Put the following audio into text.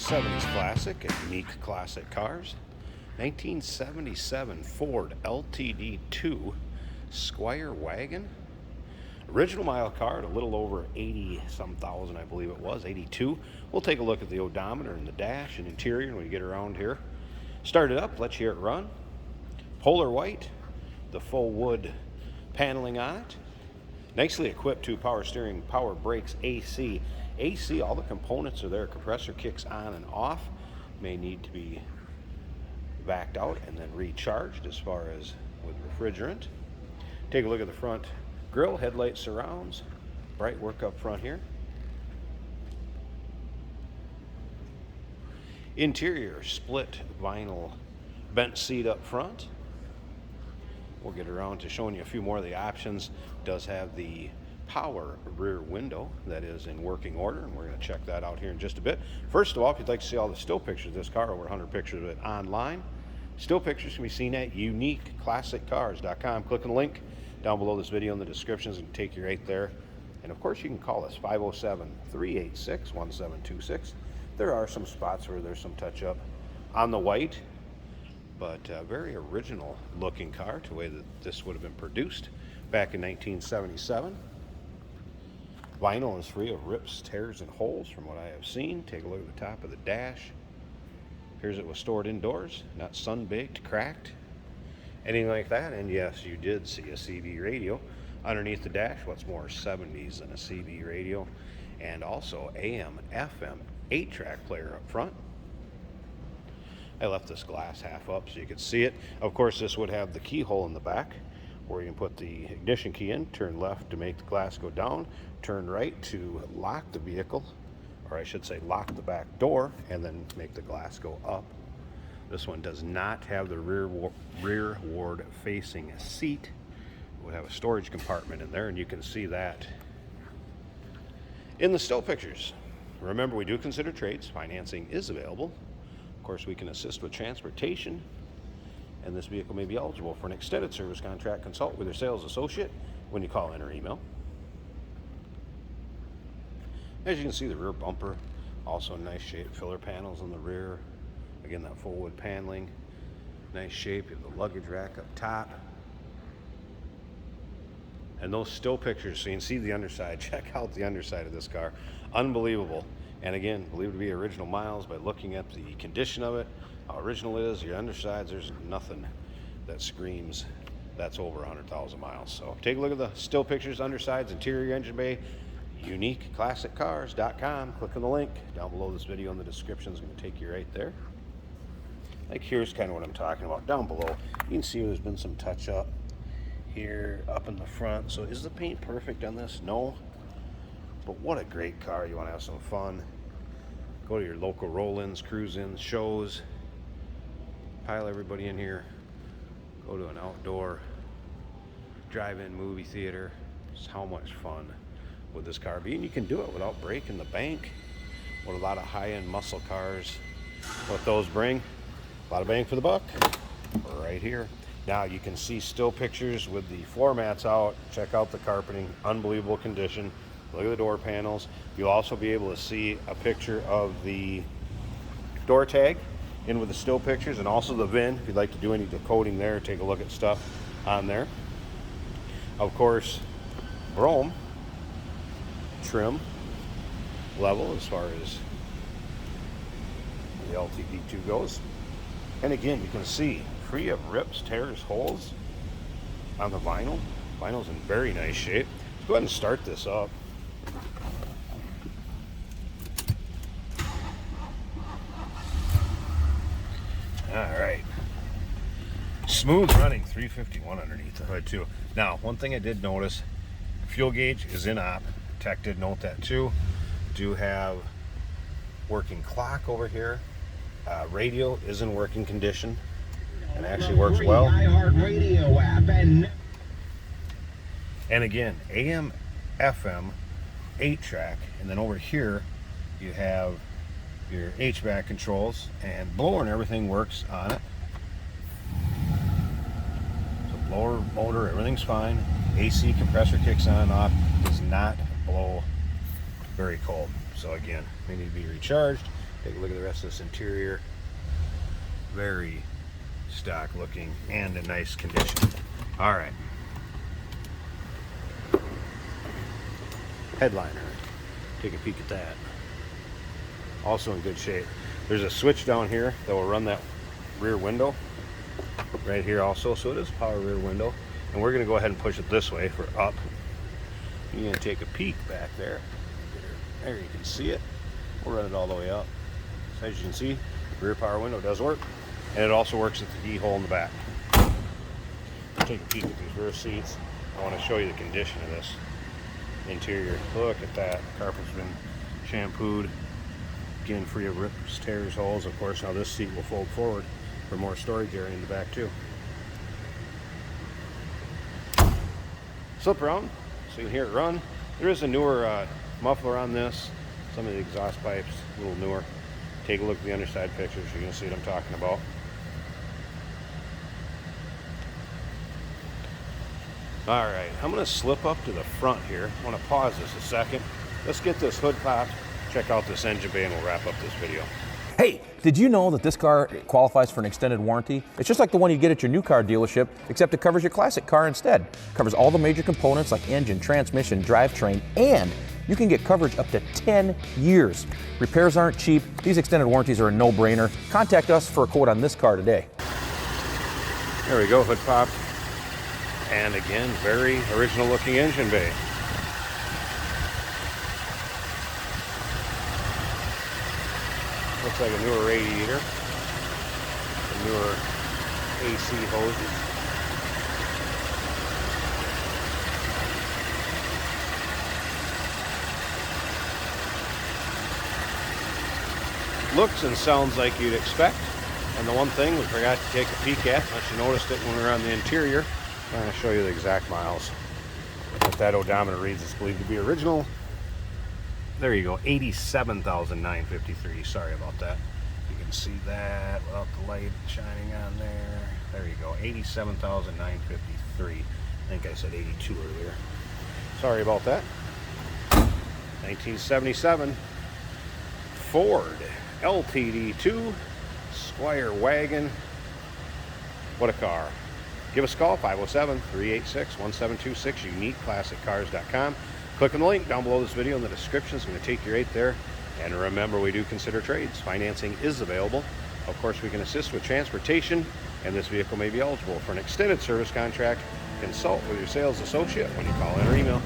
70s classic and unique classic cars. 1977 Ford LTD 2 Squire Wagon. Original mile car at a little over 80 some thousand, I believe it was, 82. We'll take a look at the odometer and the dash and interior when we get around here. Start it up, let's hear it run. Polar white, the full wood paneling on it. Nicely equipped to power steering, power brakes, AC. AC, all the components are there. Compressor kicks on and off. May need to be backed out and then recharged as far as with refrigerant. Take a look at the front grille, headlight surrounds, bright work up front here. Interior, split vinyl bench seat up front. We'll get around to showing you a few more of the options. Does have the power rear window that is in working order, and we're going to check that out here in just a bit. First of all, if you'd like to see all the still pictures of this car, over 100 pictures of it online. Still pictures can be seen at uniqueclassiccars.com. Click on the link down below this video in the descriptions and take you right there. And of course, you can call us 507-386-1726. There are some spots where there's some touch up on the white, but very original looking car to the way that this would have been produced back in 1977. Vinyl is free of rips, tears, and holes from what I have seen. Take a look at the top of the dash. Appears it was stored indoors, not sun-baked, cracked, anything like that. And yes, you did see a CB radio underneath the dash. What's more 70s than a CB radio? And also AM, FM, 8-track player up front. I left this glass half up so you could see it. Of course, this would have the keyhole in the back where you can put the ignition key in, turn left to make the glass go down, turn right to lock the vehicle, or I should say lock the back door, and then make the glass go up. This one does not have the rearward facing seat. It would have a storage compartment in there, and you can see that in the still pictures. Remember, we do consider trades. Financing is available. Of course, we can assist with transportation, and this vehicle may be eligible for an extended service contract. Consult with your sales associate when you call in or email. As you can see, the rear bumper, also nice shape, filler panels on the rear. Again, that full wood paneling, nice shape. You have the luggage rack up top. And those still pictures, so you can see the underside. Check out the underside of this car. Unbelievable. And again, believed to be original miles by looking at the condition of it, how original it is, your undersides, there's nothing that screams that's over 100,000 miles. So take a look at the still pictures, undersides, interior, engine bay, uniqueclassiccars.com. Click on the link down below this video in the description. Is going to take you right there. Like, here's kind of what I'm talking about. Down below, you can see there's been some touch up here up in the front. So is the paint perfect on this? No. But what a great car. You want to have some fun. Go to your local roll-ins, cruise-ins, shows. Pile everybody in here. Go to an outdoor drive-in movie theater. Just how much fun would this car be? And you can do it without breaking the bank. What a lot of high-end muscle cars, what those bring. A lot of bang for the buck right here. Now you can see still pictures with the floor mats out. Check out the carpeting, unbelievable condition. Look at the door panels. You'll also be able to see a picture of the door tag in with the still pictures, and also the VIN. If you'd like to do any decoding there, take a look at stuff on there. Of course, chrome trim level as far as the LTD2 goes. And again, you can see free of rips, tears, holes on the vinyl. Vinyl's in very nice shape. Let's go ahead and start this up. All right. Smooth running 351 underneath the hood too. Now, one thing I did notice, fuel gauge is in op. Tech did note that too. Do have working clock over here. Radio is in working condition and actually works well. And again, AM, FM, 8-track, and then over here you have your HVAC controls, and blower and everything works on it. So blower, motor, everything's fine. AC compressor kicks on and off, does not blow very cold. So again, they need to be recharged. Take a look at the rest of this interior. Very stock looking and in nice condition. All right. Headliner. Take a peek at that. Also in good shape. There's a switch down here that will run that rear window right here also, so it is a power rear window, and we're going to go ahead and push it this way for up. You're going to take a peek back there. There you can see it. We'll run it all the way up. So as you can see, rear power window does work, and it also works at the keyhole in the back. Take a peek at these rear seats. I want to show you the condition of this interior. Look at that. The carpet's been shampooed. Again, free of rips, tears, holes. Of course, now this seat will fold forward for more storage area in the back too. Slip around so you can hear it run. There is a newer muffler on this. Some of the exhaust pipes a little newer. Take a look at the underside pictures. You're going to see what I'm talking about. All right, I'm going to slip up to the front here. I want to pause this a second. Let's get this hood popped. Check out this engine bay and we'll wrap up this video. Hey, did you know that this car qualifies for an extended warranty? It's just like the one you get at your new car dealership, except it covers your classic car instead. It covers all the major components like engine, transmission, drivetrain, and you can get coverage up to 10 years. Repairs aren't cheap. These extended warranties are a no-brainer. Contact us for a quote on this car today. There we go, hood pop. And again, very original looking engine bay. Looks like a newer radiator, some newer AC hoses. Looks and sounds like you'd expect. And the one thing we forgot to take a peek at, unless you noticed it when we were on the interior, I'm going to show you the exact miles. If that odometer reads, it's believed to be original. There you go, 87,953. Sorry about that. You can see that without the light shining on there. There you go, 87,953. I think I said 82 earlier. Sorry about that. 1977 Ford LTD 2 Squire Wagon. What a car. Give us a call, 507-386-1726, uniqueclassiccars.com. Click on the link down below this video in the description. It's going to take you right there. And remember, we do consider trades. Financing is available. Of course, we can assist with transportation, and this vehicle may be eligible for an extended service contract. Consult with your sales associate when you call in or email.